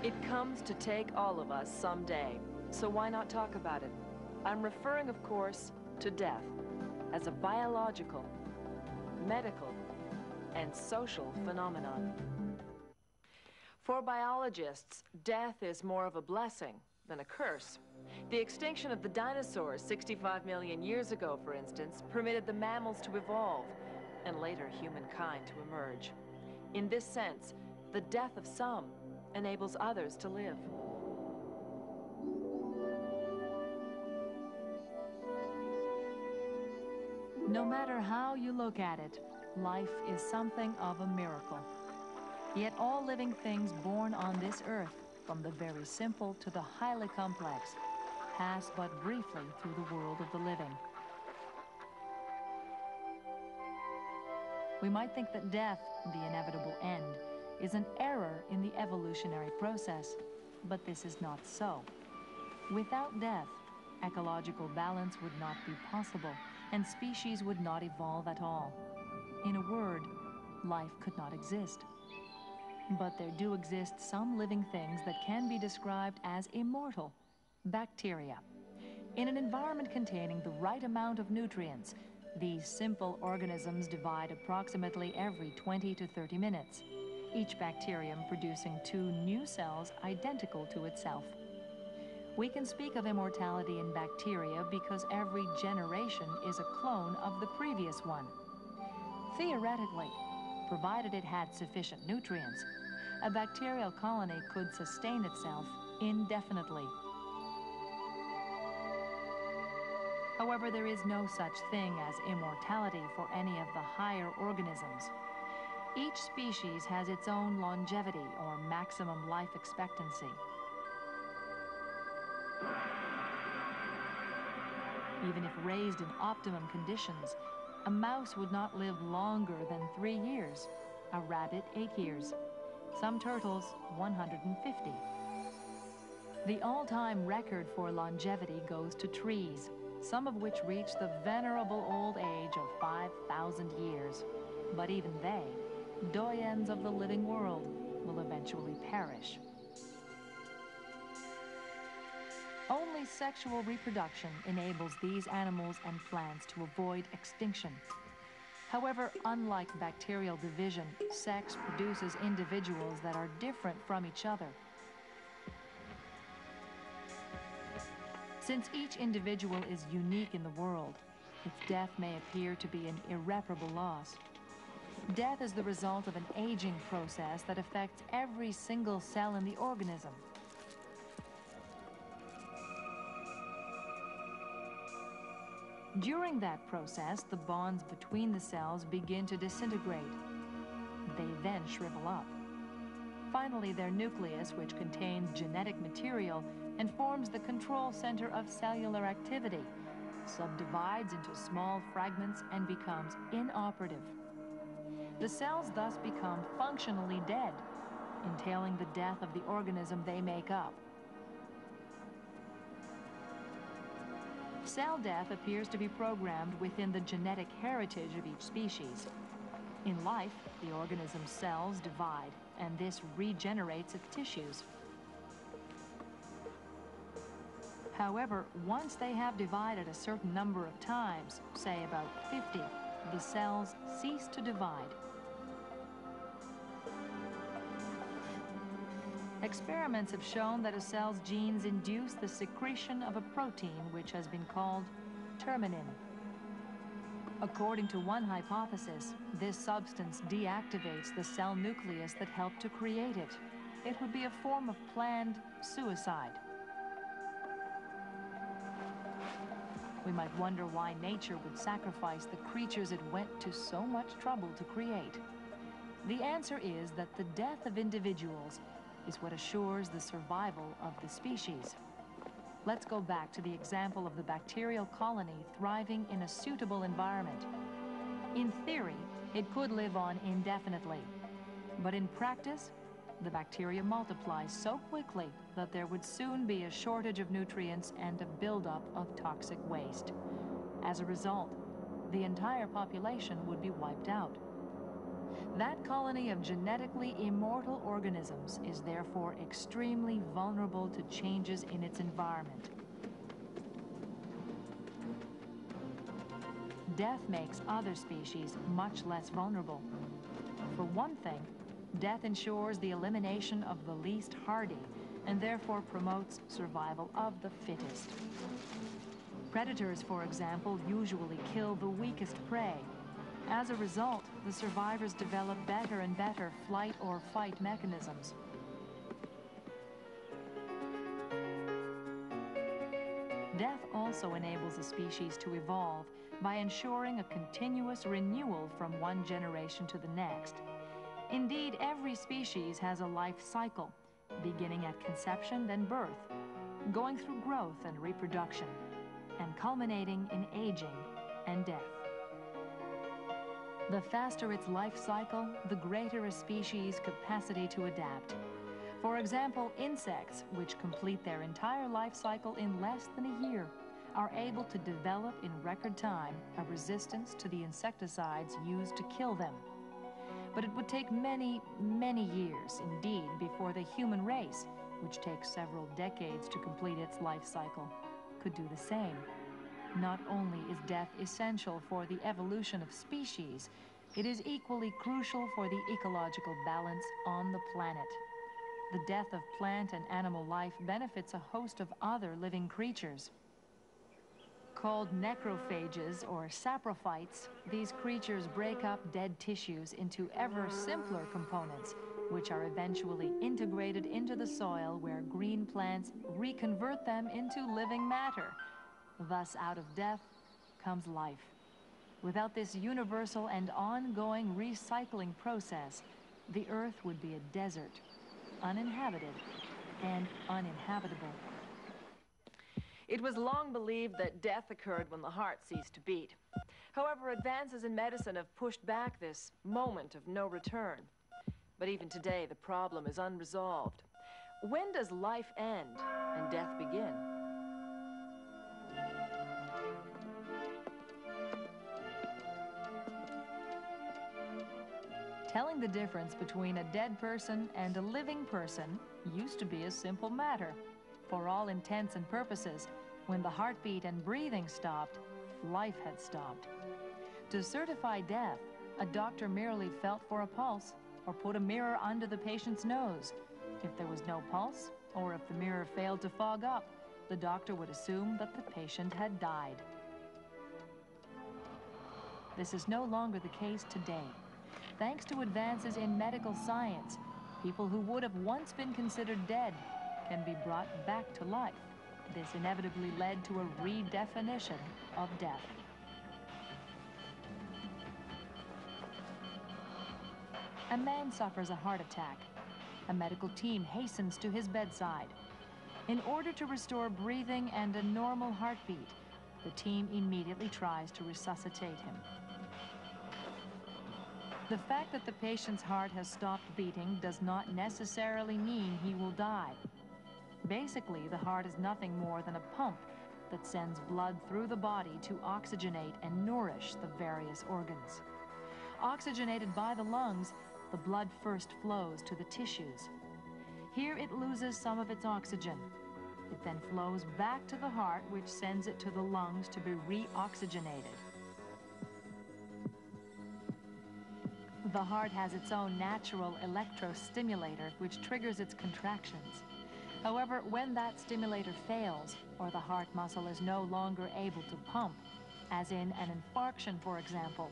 It comes to take all of us someday, so why not talk about it? I'm referring, of course, to death as a biological, medical, and social phenomenon. For biologists, death is more of a blessing than a curse. The extinction of the dinosaurs 65 million years ago, for instance, permitted the mammals to evolve, and later humankind to emerge. In this sense, the death of some enables others to live. No matter how you look at it, life is something of a miracle. Yet all living things born on this earth, from the very simple to the highly complex, pass but briefly through the world of the living. We might think that death, the inevitable end, is an error in the evolutionary process, but this is not so. Without death, ecological balance would not be possible, and species would not evolve at all. In a word, life could not exist. But there do exist some living things that can be described as immortal: bacteria. In an environment containing the right amount of nutrients, these simple organisms divide approximately every 20 to 30 minutes, each bacterium producing 2 new cells identical to itself. We can speak of immortality in bacteria because every generation is a clone of the previous one. Theoretically, provided it had sufficient nutrients, a bacterial colony could sustain itself indefinitely. However, there is no such thing as immortality for any of the higher organisms. Each species has its own longevity or maximum life expectancy. Even if raised in optimum conditions, a mouse would not live longer than 3 years, a rabbit 8 years, some turtles 150. The all-time record for longevity goes to trees, some of which reach the venerable old age of 5,000 years. But even they, doyens of the living world, will eventually perish. Only sexual reproduction enables these animals and plants to avoid extinction. However, unlike bacterial division, sex produces individuals that are different from each other. Since each individual is unique in the world, its death may appear to be an irreparable loss. Death is the result of an aging process that affects every single cell in the organism. During that process, the bonds between the cells begin to disintegrate. They then shrivel up. Finally, their nucleus, which contains genetic material and forms the control center of cellular activity, subdivides into small fragments and becomes inoperative. The cells thus become functionally dead, entailing the death of the organism they make up. Cell death appears to be programmed within the genetic heritage of each species. In life, the organism's cells divide, and this regenerates its tissues. However, once they have divided a certain number of times, say about 50, the cells cease to divide. Experiments have shown that a cell's genes induce the secretion of a protein which has been called terminin. According to one hypothesis, this substance deactivates the cell nucleus that helped to create it. It would be a form of planned suicide. We might wonder why nature would sacrifice the creatures it went to so much trouble to create. The answer is that the death of individuals is what assures the survival of the species. Let's go back to the example of the bacterial colony thriving in a suitable environment. In theory, it could live on indefinitely, but in practice, the bacteria multiplies so quickly that there would soon be a shortage of nutrients and a buildup of toxic waste. As a result, the entire population would be wiped out. That colony of genetically immortal organisms is therefore extremely vulnerable to changes in its environment. Death makes other species much less vulnerable. For one thing, death ensures the elimination of the least hardy and therefore promotes survival of the fittest. Predators, for example, usually kill the weakest prey. As a result, the survivors develop better and better flight or fight mechanisms. Death also enables a species to evolve by ensuring a continuous renewal from one generation to the next. Indeed, every species has a life cycle, beginning at conception, then birth, going through growth and reproduction, and culminating in aging and death. The faster its life cycle, the greater a species' capacity to adapt. For example, insects, which complete their entire life cycle in less than a year, are able to develop in record time a resistance to the insecticides used to kill them. But it would take many, many years, indeed, before the human race, which takes several decades to complete its life cycle, could do the same. Not only is death essential for the evolution of species, it is equally crucial for the ecological balance on the planet. The death of plant and animal life benefits a host of other living creatures. Called necrophages or saprophytes, these creatures break up dead tissues into ever simpler components, which are eventually integrated into the soil where green plants reconvert them into living matter. Thus, out of death comes life. Without this universal and ongoing recycling process, the Earth would be a desert, uninhabited and uninhabitable. It was long believed that death occurred when the heart ceased to beat. However, advances in medicine have pushed back this moment of no return. But even today, the problem is unresolved. When does life end and death begin? Telling the difference between a dead person and a living person used to be a simple matter. For all intents and purposes, when the heartbeat and breathing stopped, life had stopped. To certify death, a doctor merely felt for a pulse or put a mirror under the patient's nose. If there was no pulse, or if the mirror failed to fog up, the doctor would assume that the patient had died. This is no longer the case today. Thanks to advances in medical science, people who would have once been considered dead can be brought back to life. This inevitably led to a redefinition of death. A man suffers a heart attack. A medical team hastens to his bedside. In order to restore breathing and a normal heartbeat, the team immediately tries to resuscitate him. The fact that the patient's heart has stopped beating does not necessarily mean he will die. Basically, the heart is nothing more than a pump that sends blood through the body to oxygenate and nourish the various organs. Oxygenated by the lungs, the blood first flows to the tissues. Here it loses some of its oxygen. It then flows back to the heart, which sends it to the lungs to be re-oxygenated. The heart has its own natural electrostimulator, which triggers its contractions. However, when that stimulator fails, or the heart muscle is no longer able to pump, as in an infarction, for example,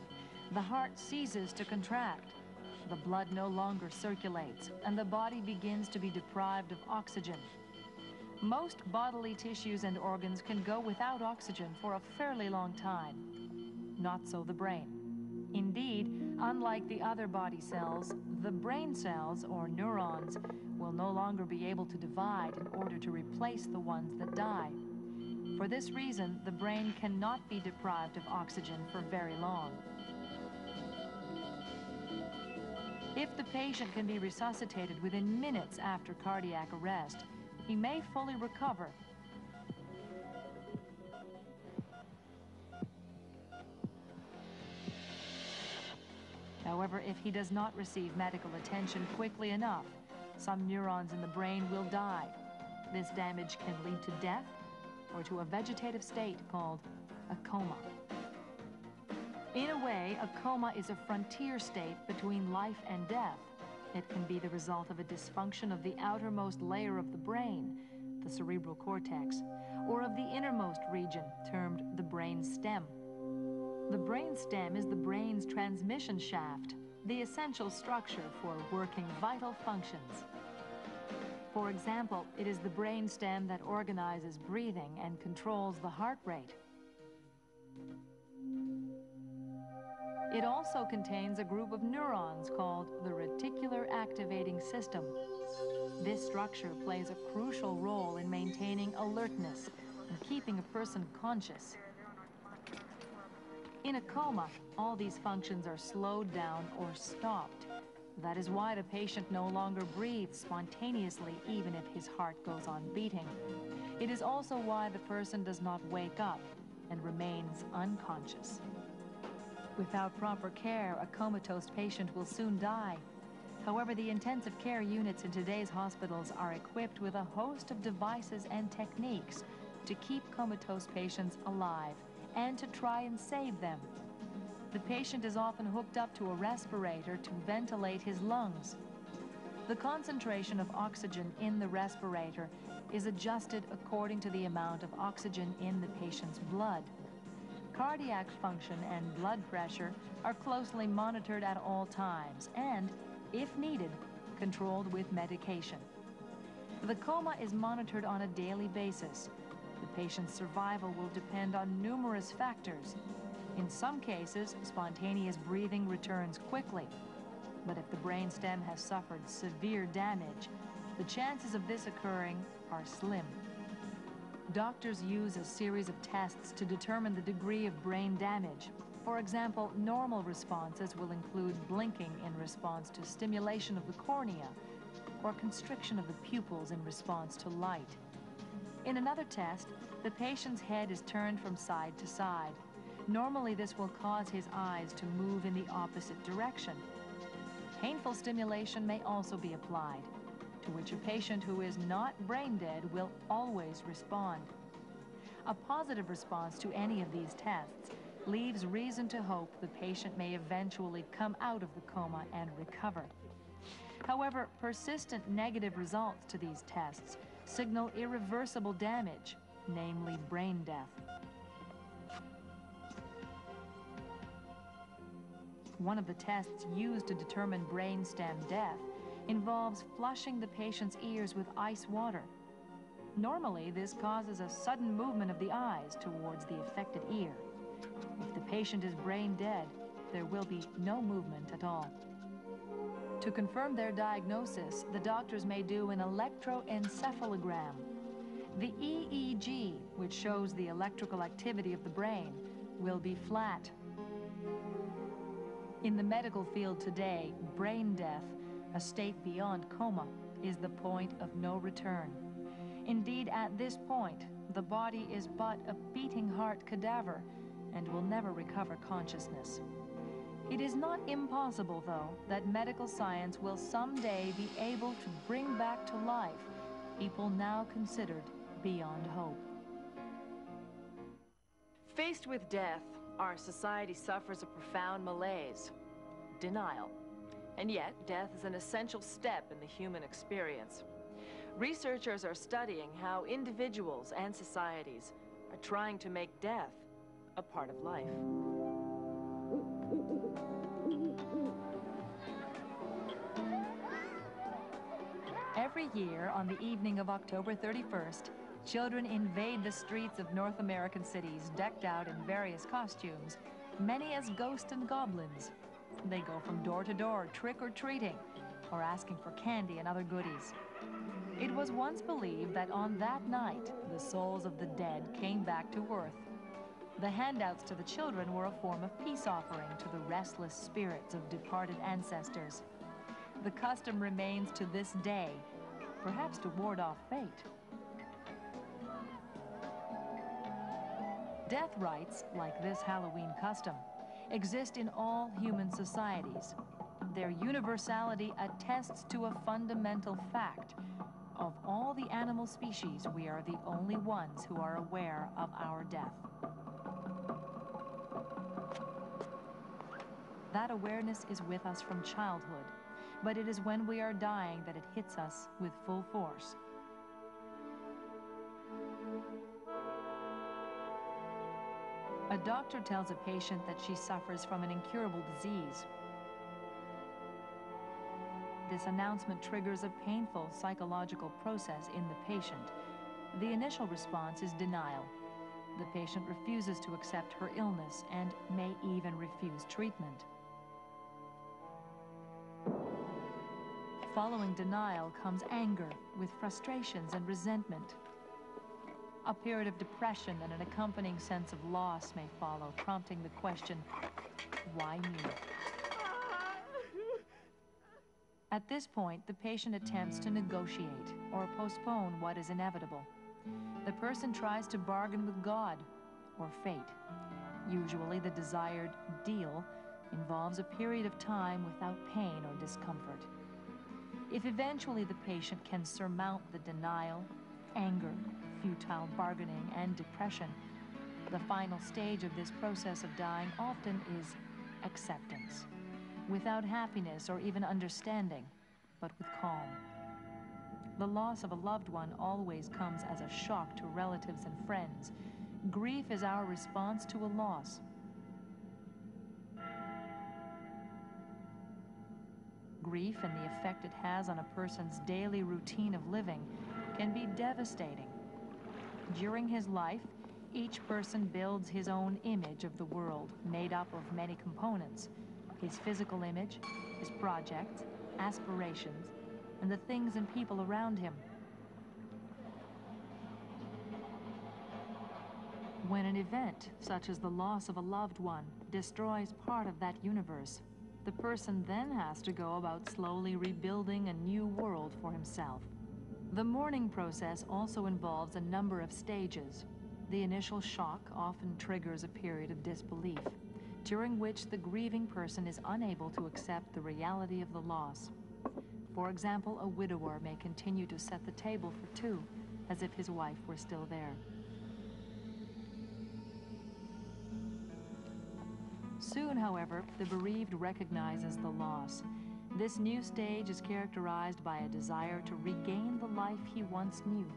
the heart ceases to contract. The blood no longer circulates, and the body begins to be deprived of oxygen. Most bodily tissues and organs can go without oxygen for a fairly long time. Not so the brain. Indeed, unlike the other body cells, the brain cells, or neurons, will no longer be able to divide in order to replace the ones that die. For this reason, the brain cannot be deprived of oxygen for very long. If the patient can be resuscitated within minutes after cardiac arrest, he may fully recover. However, if he does not receive medical attention quickly enough, some neurons in the brain will die. This damage can lead to death or to a vegetative state called a coma. In a way, a coma is a frontier state between life and death. It can be the result of a dysfunction of the outermost layer of the brain, the cerebral cortex, or of the innermost region, termed the brainstem. The brainstem is the brain's transmission shaft, the essential structure for working vital functions. For example, it is the brainstem that organizes breathing and controls the heart rate. It also contains a group of neurons called the reticular activating system. This structure plays a crucial role in maintaining alertness and keeping a person conscious. In a coma, all these functions are slowed down or stopped. That is why the patient no longer breathes spontaneously, even if his heart goes on beating. It is also why the person does not wake up and remains unconscious. Without proper care, a comatose patient will soon die. However, the intensive care units in today's hospitals are equipped with a host of devices and techniques to keep comatose patients alive and to try and save them. The patient is often hooked up to a respirator to ventilate his lungs. The concentration of oxygen in the respirator is adjusted according to the amount of oxygen in the patient's blood. Cardiac function and blood pressure are closely monitored at all times and, if needed, controlled with medication. The coma is monitored on a daily basis. The patient's survival will depend on numerous factors. In some cases, spontaneous breathing returns quickly. But if the brainstem has suffered severe damage, the chances of this occurring are slim. Doctors use a series of tests to determine the degree of brain damage. For example, normal responses will include blinking in response to stimulation of the cornea or constriction of the pupils in response to light. In another test, the patient's head is turned from side to side. Normally, this will cause his eyes to move in the opposite direction. Painful stimulation may also be applied, to which a patient who is not brain dead will always respond. A positive response to any of these tests leaves reason to hope the patient may eventually come out of the coma and recover. However, persistent negative results to these tests signal irreversible damage, namely brain death. One of the tests used to determine brainstem death involves flushing the patient's ears with ice water. Normally, this causes a sudden movement of the eyes towards the affected ear. If the patient is brain dead, there will be no movement at all. To confirm their diagnosis, the doctors may do an electroencephalogram. The EEG, which shows the electrical activity of the brain, will be flat. In the medical field today, brain death, a state beyond coma, is the point of no return. Indeed, at this point, the body is but a beating heart cadaver and will never recover consciousness. It is not impossible, though, that medical science will someday be able to bring back to life people now considered beyond hope. Faced with death, our society suffers a profound malaise, denial. And yet, death is an essential step in the human experience. Researchers are studying how individuals and societies are trying to make death a part of life. Every year, on the evening of October 31st, children invade the streets of North American cities decked out in various costumes, many as ghosts and goblins. They go from door to door, trick-or-treating, or asking for candy and other goodies. It was once believed that on that night, the souls of the dead came back to earth. The handouts to the children were a form of peace offering to the restless spirits of departed ancestors. The custom remains to this day, perhaps to ward off fate. Death rites, like this Halloween custom, exist in all human societies. Their universality attests to a fundamental fact. Of all the animal species, we are the only ones who are aware of our death. That awareness is with us from childhood, but it is when we are dying that it hits us with full force. A doctor tells a patient that she suffers from an incurable disease. This announcement triggers a painful psychological process in the patient. The initial response is denial. The patient refuses to accept her illness and may even refuse treatment. Following denial comes anger with frustrations and resentment. A period of depression and an accompanying sense of loss may follow, prompting the question, why me? At this point, the patient attempts to negotiate or postpone what is inevitable. The person tries to bargain with God or fate. Usually, the desired deal involves a period of time without pain or discomfort. If eventually the patient can surmount the denial, anger, futile bargaining, and depression, the final stage of this process of dying often is acceptance, without happiness or even understanding, but with calm. The loss of a loved one always comes as a shock to relatives and friends. Grief is our response to a loss. Grief and the effect it has on a person's daily routine of living can be devastating. During his life, each person builds his own image of the world, made up of many components: his physical image, his projects, aspirations, and the things and people around him. When an event, such as the loss of a loved one, destroys part of that universe, the person then has to go about slowly rebuilding a new world for himself. The mourning process also involves a number of stages. The initial shock often triggers a period of disbelief, during which the grieving person is unable to accept the reality of the loss. For example, a widower may continue to set the table for two, as if his wife were still there. Soon, however, the bereaved recognizes the loss. This new stage is characterized by a desire to regain the life he once knew.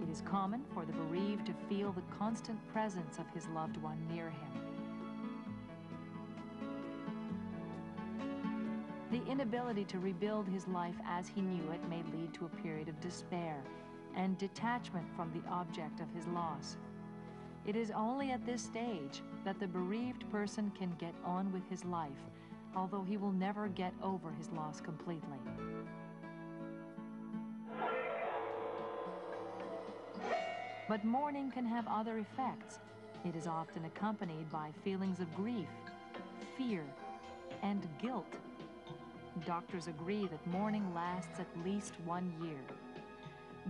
It is common for the bereaved to feel the constant presence of his loved one near him. The inability to rebuild his life as he knew it may lead to a period of despair and detachment from the object of his loss. It is only at this stage that the bereaved person can get on with his life, although he will never get over his loss completely. But mourning can have other effects. It is often accompanied by feelings of grief, fear, and guilt. Doctors agree that mourning lasts at least 1 year.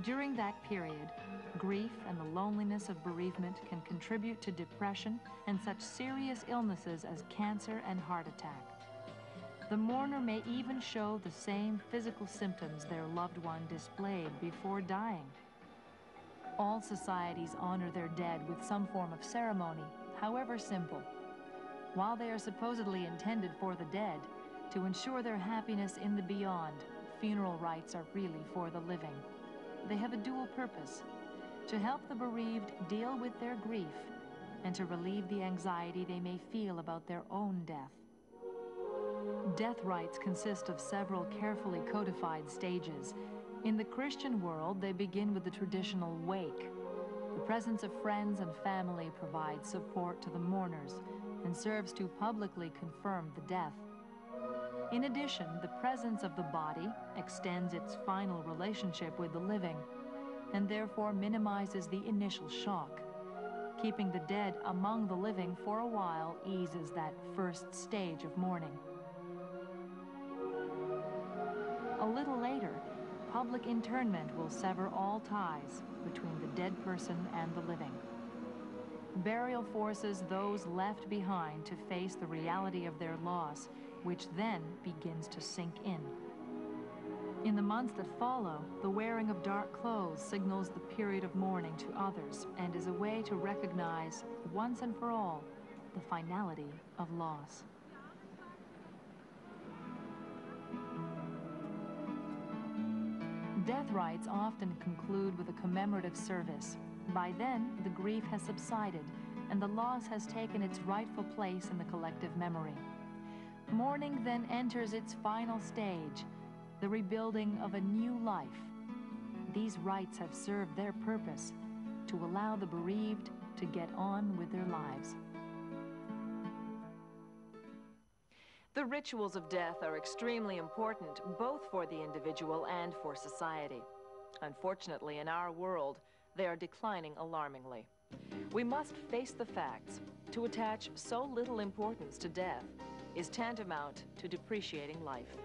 During that period, grief and the loneliness of bereavement can contribute to depression and such serious illnesses as cancer and heart attack. The mourner may even show the same physical symptoms their loved one displayed before dying. All societies honor their dead with some form of ceremony, however simple. While they are supposedly intended for the dead, to ensure their happiness in the beyond, funeral rites are really for the living. They have a dual purpose: to help the bereaved deal with their grief and to relieve the anxiety they may feel about their own death. Death rites consist of several carefully codified stages. In the Christian world, they begin with the traditional wake. The presence of friends and family provides support to the mourners and serves to publicly confirm the death. In addition, the presence of the body extends its final relationship with the living and therefore minimizes the initial shock. Keeping the dead among the living for a while eases that first stage of mourning. A little later, public interment will sever all ties between the dead person and the living. Burial forces those left behind to face the reality of their loss, which then begins to sink in. In the months that follow, the wearing of dark clothes signals the period of mourning to others and is a way to recognize, once and for all, the finality of loss. Death rites often conclude with a commemorative service. By then, the grief has subsided, and the loss has taken its rightful place in the collective memory. Mourning then enters its final stage, the rebuilding of a new life. These rites have served their purpose, to allow the bereaved to get on with their lives. The rituals of death are extremely important, both for the individual and for society. Unfortunately, in our world, they are declining alarmingly. We must face the facts. To attach so little importance to death is tantamount to depreciating life.